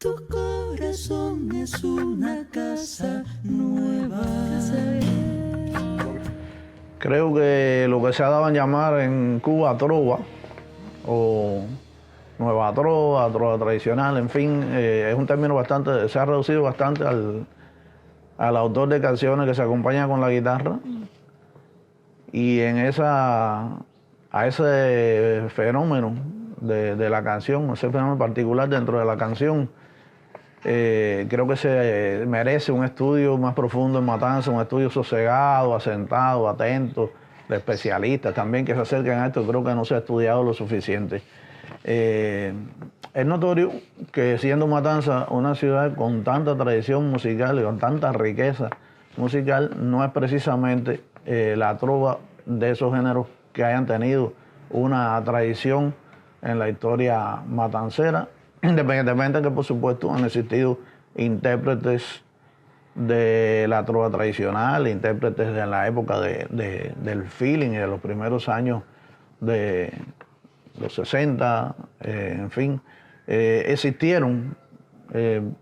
Tu corazón es una casa nueva. Creo que lo que se ha dado en llamar en Cuba trova, o nueva trova, trova tradicional, en fin, es un término bastante, se ha reducido bastante al autor de canciones que se acompaña con la guitarra. Y a ese fenómeno de la canción, ese fenómeno particular dentro de la canción, creo que se merece un estudio más profundo en Matanza, un estudio sosegado, asentado, atento, de especialistas también que se acerquen a esto. Creo que no se ha estudiado lo suficiente. Es notorio que siendo Matanza una ciudad con tanta tradición musical y con tanta riqueza musical, no es precisamente la trova de esos géneros que hayan tenido una tradición en la historia matancera, independientemente de que por supuesto han existido intérpretes de la trova tradicional, intérpretes de la época del feeling y de los primeros años de los 60, en fin, existieron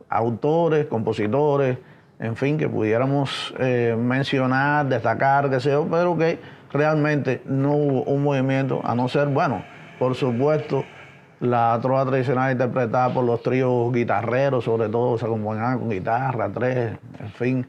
autores, compositores, en fin, que pudiéramos mencionar, destacar, qué sé yo, pero que realmente no hubo un movimiento, a no ser, bueno, por supuesto, la trova tradicional interpretada por los tríos guitarreros, sobre todo se acompañaban con guitarra, tres, en fin.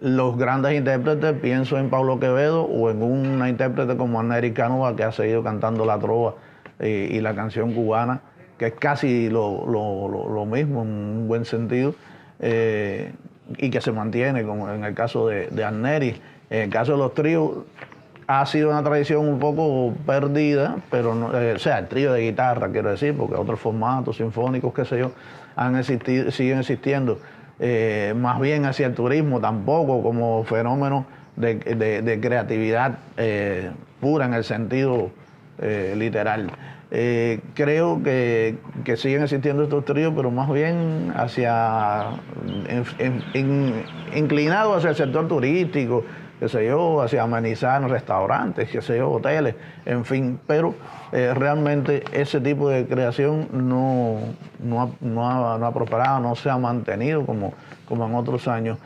Los grandes intérpretes, pienso en Pablo Quevedo o en una intérprete como Anneri Cánova, que ha seguido cantando la trova y la canción cubana, que es casi lo mismo en un buen sentido, y que se mantiene, como en el caso de Anneri. En el caso de los tríos, ha sido una tradición un poco perdida, pero no, o sea, el trío de guitarra, quiero decir, porque otros formatos sinfónicos, qué sé yo, han existido, siguen existiendo, más bien hacia el turismo, tampoco como fenómeno de creatividad pura en el sentido literal. Creo que siguen existiendo estos tríos, pero más bien inclinados hacia el sector turístico, qué sé yo, hacia amenizar restaurantes, qué sé yo, hoteles, en fin, pero realmente ese tipo de creación no ha prosperado, no se ha mantenido como en otros años.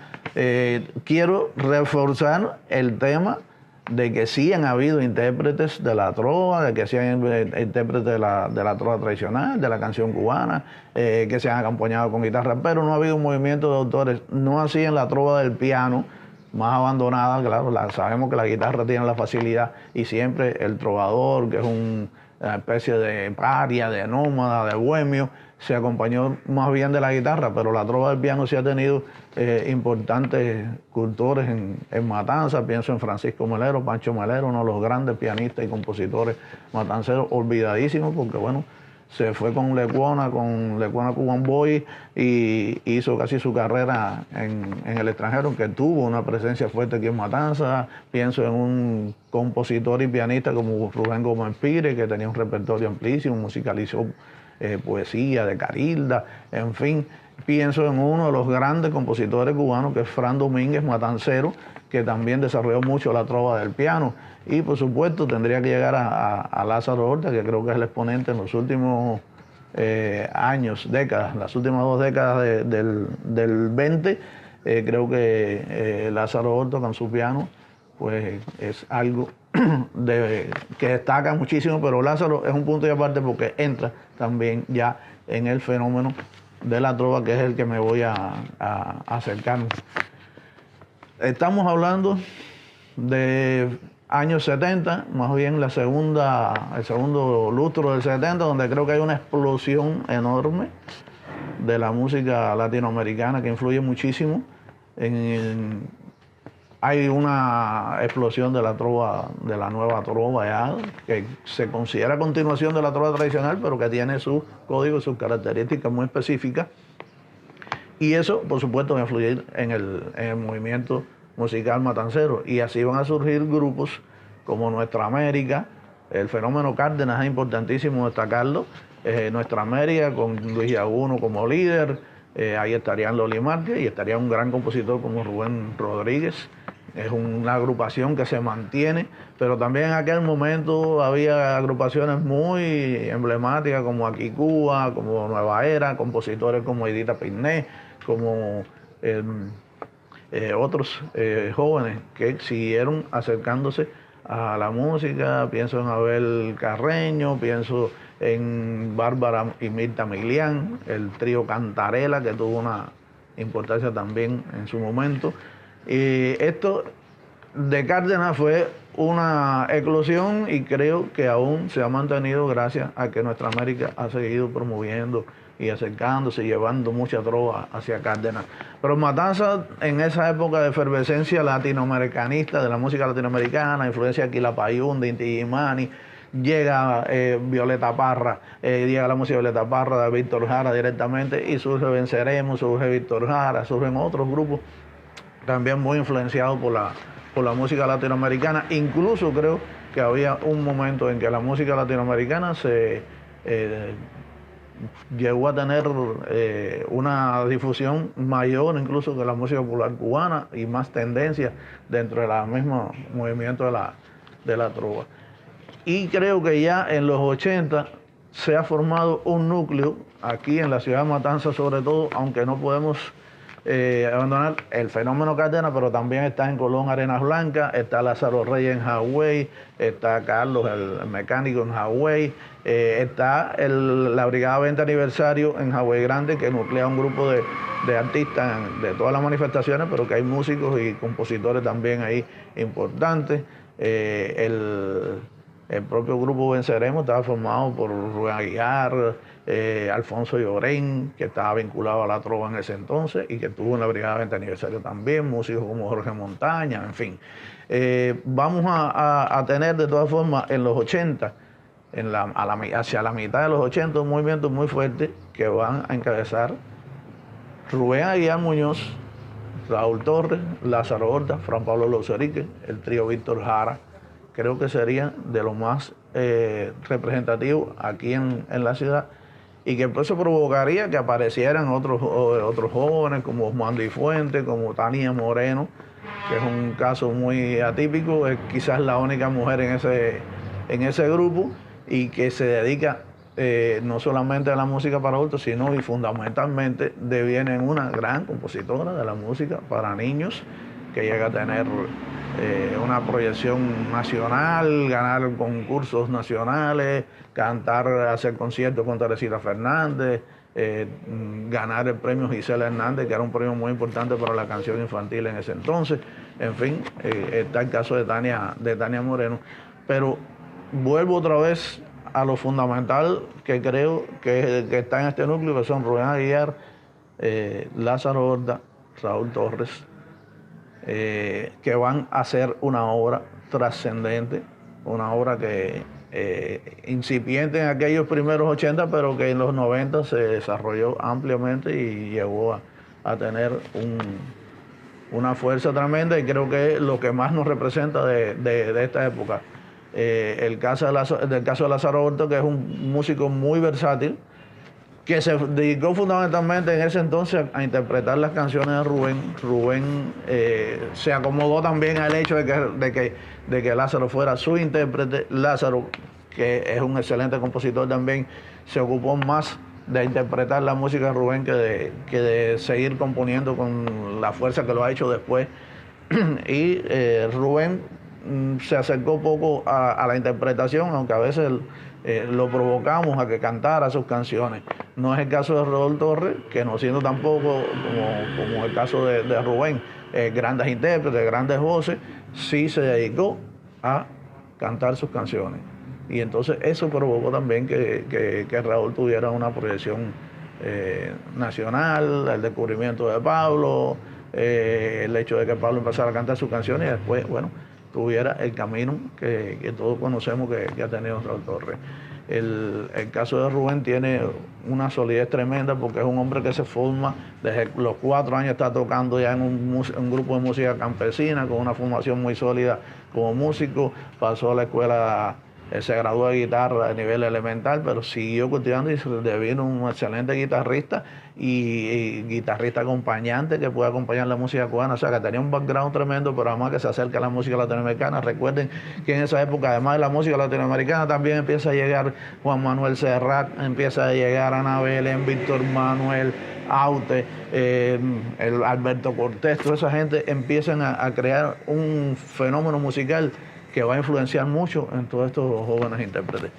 Quiero reforzar el tema de que sí han habido intérpretes de la trova, de que sí han intérpretes de la trova tradicional, de la canción cubana, que se han acompañado con guitarra, pero no ha habido un movimiento de autores, no así en la trova del piano, más abandonada. Claro, sabemos que la guitarra tiene la facilidad y siempre el trovador, que es una especie de paria, de nómada, de bohemio, se acompañó más bien de la guitarra, pero la trova del piano sí ha tenido importantes cultores en Matanza. Pienso en Francisco Melero, Pancho Melero, uno de los grandes pianistas y compositores matanceros, olvidadísimos porque bueno, se fue con Lecuona Cuban Boy, y hizo casi su carrera en el extranjero, que tuvo una presencia fuerte aquí en Matanza. Pienso en un compositor y pianista como Rubén Gómez Pires, que tenía un repertorio amplísimo, musicalizó poesía de Carilda, en fin. Pienso en uno de los grandes compositores cubanos, que es Fran Domínguez, matancero, que también desarrolló mucho la trova del piano. Y por supuesto tendría que llegar a Lázaro Horta, que creo que es el exponente en los últimos años, décadas, las últimas 2 décadas del 20. Creo que Lázaro Horta con su piano pues es algo que destaca muchísimo, pero Lázaro es un punto y aparte porque entra también ya en el fenómeno de la trova, que es el que me voy a acercar. Estamos hablando de años 70, más bien el segundo lustro del 70, donde creo que hay una explosión enorme de la música latinoamericana que influye muchísimo. Hay una explosión de la trova, de la nueva trova ya, que se considera continuación de la trova tradicional, pero que tiene sus códigos, sus características muy específicas. Y eso, por supuesto, va a influir en el movimiento musical matancero. Y así van a surgir grupos como Nuestra América. El fenómeno Cárdenas es importantísimo destacarlo. Nuestra América, con Luis Yaguno como líder. Ahí estarían Loli Márquez y estaría un gran compositor como Rubén Rodríguez. es una agrupación que se mantiene, pero también en aquel momento había agrupaciones muy emblemáticas como Aquí Cuba, como Nueva Era, compositores como Edita Piné, como otros jóvenes que siguieron acercándose a la música. Pienso en Abel Carreño, pienso en Bárbara y Mirta Milián, el trío Cantarela, que tuvo una importancia también en su momento. Y esto de Cárdenas fue una eclosión y creo que aún se ha mantenido gracias a que Nuestra América ha seguido promoviendo y acercándose y llevando mucha trova hacia Cárdenas. Pero Matanzas, en esa época de efervescencia latinoamericanista, de la música latinoamericana, influencia de Quilapayún, de Inti Illimani, llega Violeta Parra, llega la música de Violeta Parra, de Víctor Jara directamente, y surge Venceremos, surge Víctor Jara, surgen otros grupos también muy influenciados por la música latinoamericana. Incluso creo que había un momento en que la música latinoamericana se llegó a tener una difusión mayor incluso que la música popular cubana y más tendencia dentro del mismo movimiento de la trova. Y creo que ya en los 80 se ha formado un núcleo aquí en la ciudad de Matanzas, sobre todo, aunque no podemos abandonar el fenómeno Cárdenas, pero también está en Colón, Arenas Blancas, está Lázaro Reyes en Hawái, está Carlos el mecánico en Hawái, está la Brigada 20 Aniversario en Hawái Grande, que nuclea un grupo de artistas de todas las manifestaciones, pero que hay músicos y compositores también ahí importantes. El propio grupo Venceremos estaba formado por Rubén Aguiar, Alfonso Llorén, que estaba vinculado a la trova en ese entonces y que estuvo en la Brigada 20 Aniversario también, músicos como Jorge Montaña, en fin. Vamos a tener de todas formas en los 80, hacia la mitad de los 80, un movimiento muy fuerte que van a encabezar Rubén Aguiar Muñoz, Raúl Torres, Lázaro Horta, Fran Pablo Lozerique, el trío Víctor Jara. Creo que sería de lo más representativo aquí en la ciudad, y que eso provocaría que aparecieran otros jóvenes como Osmando y Fuente, como Tania Moreno, que es un caso muy atípico, es quizás la única mujer en ese grupo y que se dedica no solamente a la música para adultos, sino y fundamentalmente deviene en una gran compositora de la música para niños, que llega a tener una proyección nacional, ganar concursos nacionales, cantar, hacer conciertos con Teresita Fernández, ganar el premio Gisela Hernández, que era un premio muy importante para la canción infantil en ese entonces. En fin, está el caso de Tania Moreno. Pero vuelvo otra vez a lo fundamental que creo que está en este núcleo, que son Rubén Aguiar, Lázaro Horta, Raúl Torres, que van a hacer una obra trascendente, una obra que incipiente en aquellos primeros 80, pero que en los 90 se desarrolló ampliamente y llegó a tener una fuerza tremenda, y creo que es lo que más nos representa de esta época. El caso de Lázaro Horta, que es un músico muy versátil, que se dedicó fundamentalmente en ese entonces a interpretar las canciones de Rubén. Rubén se acomodó también al hecho de que Lázaro fuera su intérprete. Lázaro, que es un excelente compositor también, se ocupó más de interpretar la música de Rubén que de seguir componiendo con la fuerza que lo ha hecho después. Y Rubén se acercó poco a la interpretación, aunque a veces lo provocamos a que cantara sus canciones. No es el caso de Raúl Torres, que no siendo tampoco como el caso de Rubén, grandes intérpretes, grandes voces, sí se dedicó a cantar sus canciones. Y entonces eso provocó también que Raúl tuviera una proyección nacional, el descubrimiento de Pablo, el hecho de que Pablo empezara a cantar sus canciones y después, bueno, tuviera el camino que todos conocemos que ha tenido Raúl Torres. El caso de Rubén tiene una solidez tremenda, porque es un hombre que se forma desde los 4 años, está tocando ya en un grupo de música campesina, con una formación muy sólida como músico. Pasó a la escuela se graduó de guitarra a nivel elemental, pero siguió cultivando y se devino un excelente guitarrista y guitarrista acompañante que puede acompañar la música cubana. O sea, que tenía un background tremendo, pero además que se acerca a la música latinoamericana. Recuerden que en esa época, además de la música latinoamericana, también empieza a llegar Juan Manuel Serrat, empieza a llegar Ana Belén, Víctor Manuel, Aute, el Alberto Cortés. Toda esa gente empiezan a crear un fenómeno musical que va a influenciar mucho en todos estos jóvenes intérpretes.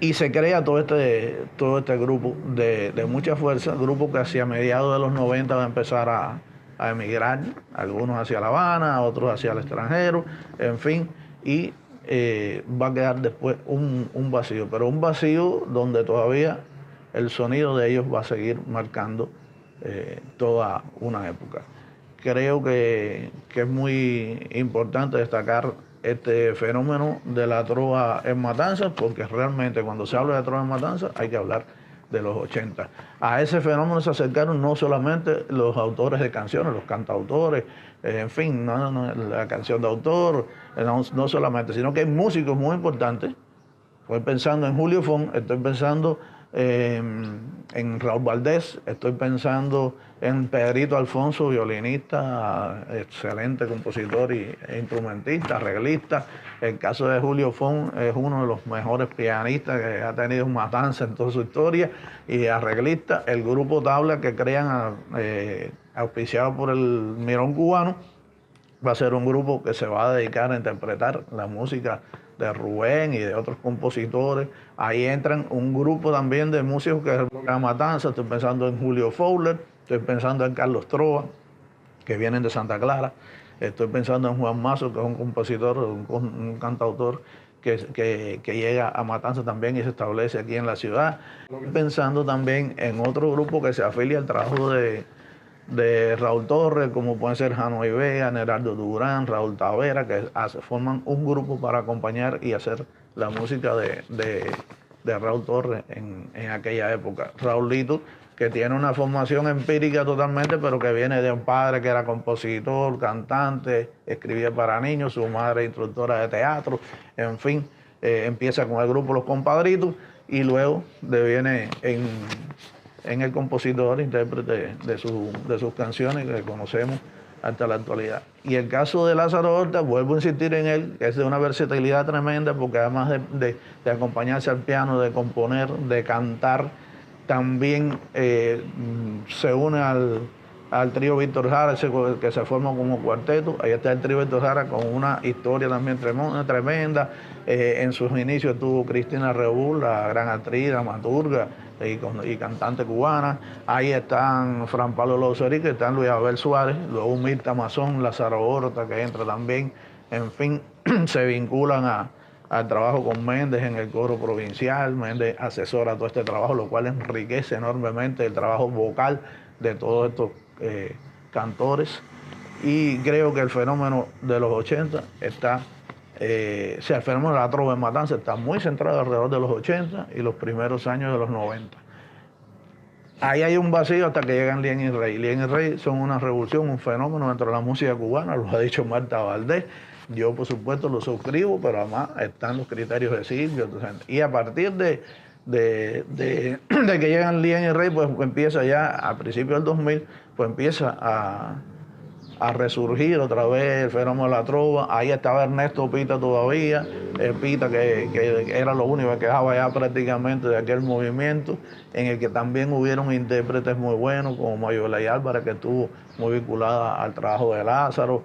Y se crea todo este grupo de mucha fuerza, grupo que hacia mediados de los 90 va a empezar a emigrar, algunos hacia La Habana, otros hacia el extranjero, en fin, y va a quedar después un vacío, pero un vacío donde todavía el sonido de ellos va a seguir marcando toda una época. Creo que es muy importante destacar este fenómeno de la trova en Matanzas, porque realmente cuando se habla de trova en Matanzas hay que hablar de los 80. A ese fenómeno se acercaron no solamente los autores de canciones, los cantautores, en fin, la canción de autor, no solamente, sino que hay músicos muy importantes. Estoy pensando en Julio Fon, estoy pensando en Raúl Valdés, estoy pensando en Pedrito Alfonso, violinista, excelente compositor e instrumentista, arreglista. El caso de Julio Fon es uno de los mejores pianistas que ha tenido Matanza en toda su historia y arreglista. El grupo Tabla que crean, auspiciado por el Mirón Cubano, va a ser un grupo que se va a dedicar a interpretar la música de Rubén y de otros compositores. Ahí entran un grupo también de músicos que es la Matanza. Estoy pensando en Julio Fowler, estoy pensando en Carlos Trova, que vienen de Santa Clara. Estoy pensando en Juan Mazo, que es un compositor, un cantautor que llega a Matanza también y se establece aquí en la ciudad. Estoy pensando también en otro grupo que se afilia al trabajo de Raúl Torres, como pueden ser Janoy Vega, Nerardo Durán, Raúl Tavera, que forman un grupo para acompañar y hacer la música de Raúl Torres en aquella época. Raulito, que tiene una formación empírica totalmente, pero que viene de un padre que era compositor, cantante, escribía para niños, su madre instructora de teatro, en fin, empieza con el grupo Los Compadritos y luego deviene en el compositor, intérprete de sus canciones que conocemos hasta la actualidad. Y el caso de Lázaro Horta, vuelvo a insistir en él, que es de una versatilidad tremenda, porque además de acompañarse al piano, de componer, de cantar, también se une al trío Víctor Jara, que se forma como cuarteto. Ahí está el trío Víctor Jara con una historia también tremenda. En sus inicios estuvo Cristina Reúl, la gran actriz, dramaturga y cantante cubana. Ahí están Fran Pablo Lozerique, están Luis Abel Suárez, luego Mirta Mazón, Lázaro Horta, que entra también. En fin, se vinculan al trabajo con Méndez en el coro provincial. Méndez asesora todo este trabajo, lo cual enriquece enormemente el trabajo vocal de todos estos cantores. Y creo que el fenómeno de los 80 está, el fenómeno de la trova en Matanza está muy centrado alrededor de los 80 y los primeros años de los 90. Ahí hay un vacío hasta que llegan Lien y Rey. Lien y Rey son una revolución, un fenómeno dentro de la música cubana, lo ha dicho Marta Valdés. Yo, por supuesto, lo suscribo, pero además están los criterios de Silvio. Y a partir de que llegan Lien y Rey, pues empieza ya, a principios del 2000, pues empieza a resurgir otra vez el fenómeno de la trova. Ahí estaba Ernesto Pita todavía, Pita que era lo único que quedaba ya prácticamente de aquel movimiento, en el que también hubieron intérpretes muy buenos, como Mayolay Álvarez, que estuvo muy vinculada al trabajo de Lázaro.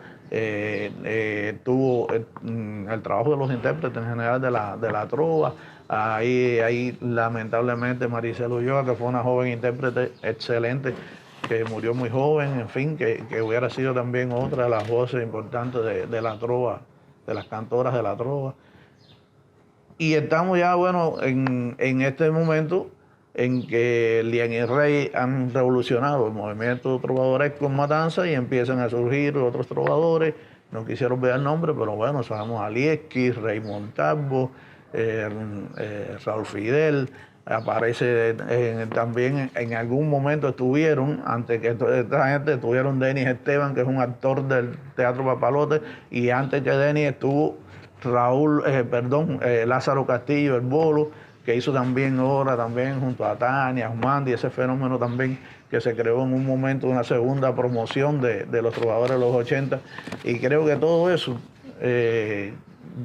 Tuvo el trabajo de los intérpretes en general de la trova. Ahí lamentablemente Maricela Ulloa, que fue una joven intérprete excelente, que murió muy joven, en fin, que hubiera sido también otra de las voces importantes de la trova, de las cantoras de la trova. Y estamos ya, bueno, en este momento en que Lien y Rey han revolucionado el movimiento trovadoresco en Matanza y empiezan a surgir otros trovadores. No quisieron ver el nombre, pero bueno, sabemos Alieski, Rey Montalvo, Raúl Fidel. Aparece también en algún momento estuvieron, antes que esta gente, estuvieron Denis Esteban, que es un actor del Teatro Papalote, y antes que Denis estuvo Lázaro Castillo, el Bolo, que hizo también obra también junto a Tania, Humandi, ese fenómeno también que se creó en un momento, una segunda promoción de los trovadores de los 80, y creo que todo eso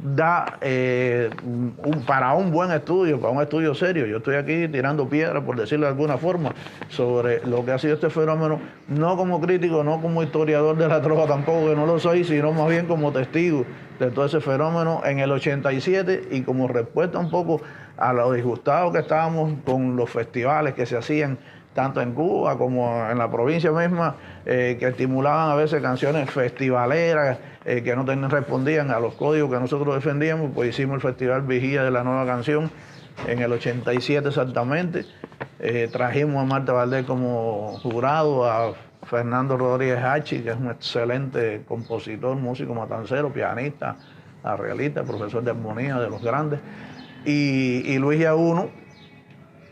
da para un buen estudio, para un estudio serio. Yo estoy aquí tirando piedras, por decirlo de alguna forma, sobre lo que ha sido este fenómeno, no como crítico, no como historiador de la trova tampoco, que no lo soy, sino más bien como testigo de todo ese fenómeno en el 87 y como respuesta un poco a lo disgustados que estábamos con los festivales que se hacían tanto en Cuba como en la provincia misma, que estimulaban a veces canciones festivaleras que no respondían a los códigos que nosotros defendíamos. Pues hicimos el Festival Vigía de la Nueva Canción en el 87 exactamente. Trajimos a Marta Valdés como jurado, a Fernando Rodríguez Hachi, que es un excelente compositor, músico matancero, pianista, arreglista, profesor de armonía de los grandes, y Luis Yaguno,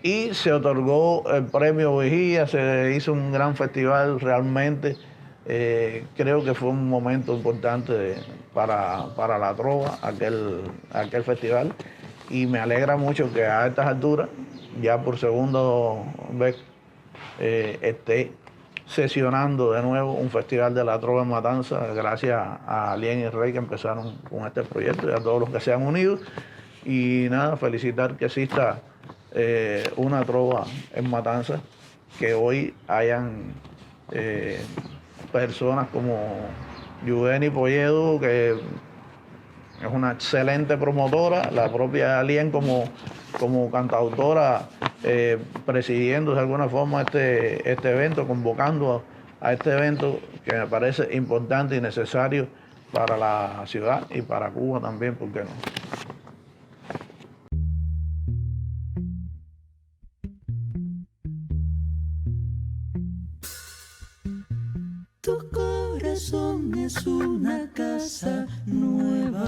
y se otorgó el premio Vigía, se hizo un gran festival realmente. Creo que fue un momento importante para la trova, aquel festival, y me alegra mucho que a estas alturas, ya por segunda vez, esté sesionando de nuevo un festival de la trova en Matanza, gracias a Alien y Rey que empezaron con este proyecto, y a todos los que se han unido. Y nada, felicitar que exista una trova en Matanza, que hoy hayan personas como Yudeni Polledo, que es una excelente promotora, la propia Alien como cantautora, presidiendo de alguna forma este evento, convocando a este evento que me parece importante y necesario para la ciudad y para Cuba también, ¿por qué no? Tu corazón es una casa nueva.